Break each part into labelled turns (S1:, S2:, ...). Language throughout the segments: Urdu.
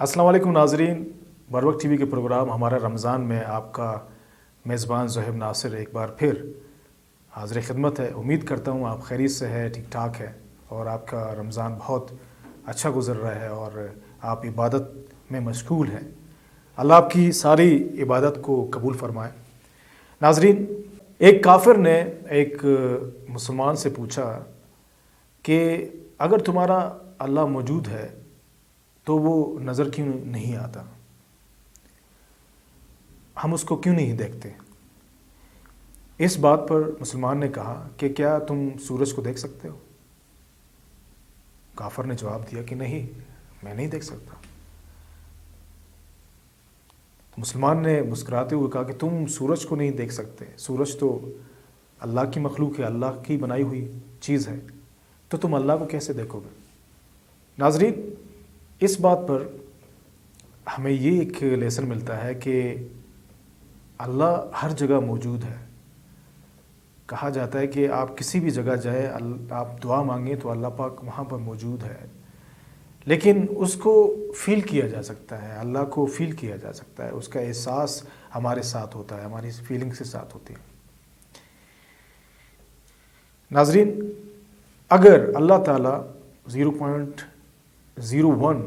S1: السلام علیکم ناظرین، بروقت ٹی وی کے پروگرام ہمارا رمضان میں آپ کا میزبان زہیب ناصر ایک بار پھر حاضر خدمت ہے۔ امید کرتا ہوں آپ خیریت سے ہے، ٹھیک ٹھاک ہے اور آپ کا رمضان بہت اچھا گزر رہا ہے اور آپ عبادت میں مشغول ہیں۔ اللہ آپ کی ساری عبادت کو قبول فرمائے۔ ناظرین، ایک کافر نے ایک مسلمان سے پوچھا کہ اگر تمہارا اللہ موجود ہے تو وہ نظر کیوں نہیں آتا، ہم اس کو کیوں نہیں دیکھتے؟ اس بات پر مسلمان نے کہا کہ کیا تم سورج کو دیکھ سکتے ہو؟ کافر نے جواب دیا کہ نہیں، میں نہیں دیکھ سکتا۔ مسلمان نے مسکراتے ہوئے کہا کہ تم سورج کو نہیں دیکھ سکتے، سورج تو اللہ کی مخلوق ہے، اللہ کی بنائی ہوئی چیز ہے، تو تم اللہ کو کیسے دیکھو گے؟ ناظرین، اس بات پر ہمیں یہ ایک لیسن ملتا ہے کہ اللہ ہر جگہ موجود ہے۔ کہا جاتا ہے کہ آپ کسی بھی جگہ جائیں، آپ دعا مانگیں تو اللہ پاک وہاں پر موجود ہے، لیکن اس کو فیل کیا جا سکتا ہے، اللہ کو فیل کیا جا سکتا ہے، اس کا احساس ہمارے ساتھ ہوتا ہے، ہماری فیلنگ سے ساتھ ہوتی ہے۔ ناظرین، اگر اللہ تعالیٰ 0.01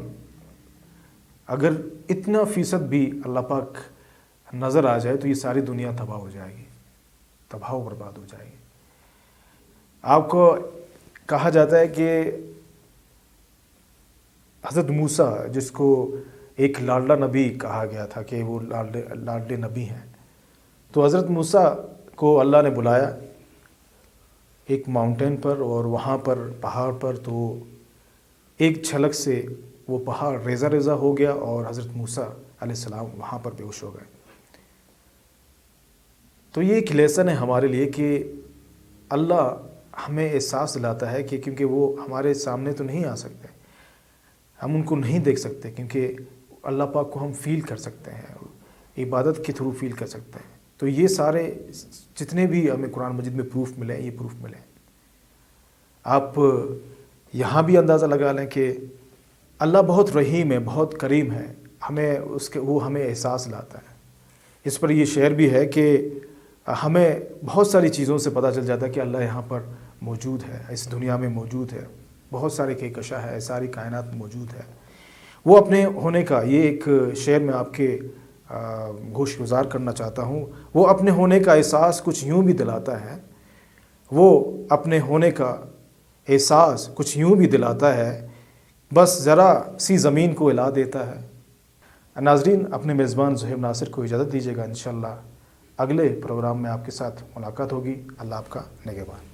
S1: اگر اتنا فیصد بھی اللہ پاک نظر آ جائے تو یہ ساری دنیا تباہ ہو جائے گی، تباہ و برباد ہو جائے گی۔ آپ کو کہا جاتا ہے کہ حضرت موسیٰ، جس کو ایک لاڈلا نبی کہا گیا تھا کہ وہ لاڈلے نبی ہیں، تو حضرت موسیٰ کو اللہ نے بلایا ایک ماؤنٹین پر، اور وہاں پر پہاڑ پر تو ایک جھلک سے وہ پہاڑ ریزہ ریزہ ہو گیا اور حضرت موسیٰ علیہ السلام وہاں پر بے ہوش ہو گئے۔ تو یہ ایک لیسن ہے ہمارے لیے کہ اللہ ہمیں احساس دلاتا ہے کہ کیونکہ وہ ہمارے سامنے تو نہیں آ سکتے، ہم ان کو نہیں دیکھ سکتے، کیونکہ اللہ پاک کو ہم فیل کر سکتے ہیں، عبادت کے تھرو فیل کر سکتے ہیں۔ تو یہ سارے جتنے بھی ہمیں قرآن مجید میں پروف ملے ہیں، یہ پروف ملے ہیں۔ آپ یہاں بھی اندازہ لگا لیں کہ اللہ بہت رحیم ہے، بہت کریم ہے، وہ ہمیں احساس لاتا ہے۔ اس پر یہ شعر بھی ہے کہ ہمیں بہت ساری چیزوں سے پتہ چل جاتا ہے کہ اللہ یہاں پر موجود ہے، اس دنیا میں موجود ہے، بہت سارے کہکشاں ہے، ساری کائنات موجود ہے۔ وہ اپنے ہونے کا، یہ ایک شعر میں آپ کے گوش گزار کرنا چاہتا ہوں، وہ اپنے ہونے کا احساس کچھ یوں بھی دلاتا ہے، وہ اپنے ہونے کا احساس کچھ یوں بھی دلاتا ہے، بس ذرا سی زمین کو ہلا دیتا ہے۔ ناظرین، اپنے میزبان زہیب ناصر کو اجازت دیجیے گا، انشاءاللہ اگلے پروگرام میں آپ کے ساتھ ملاقات ہوگی۔ اللہ آپ کا نگہبان۔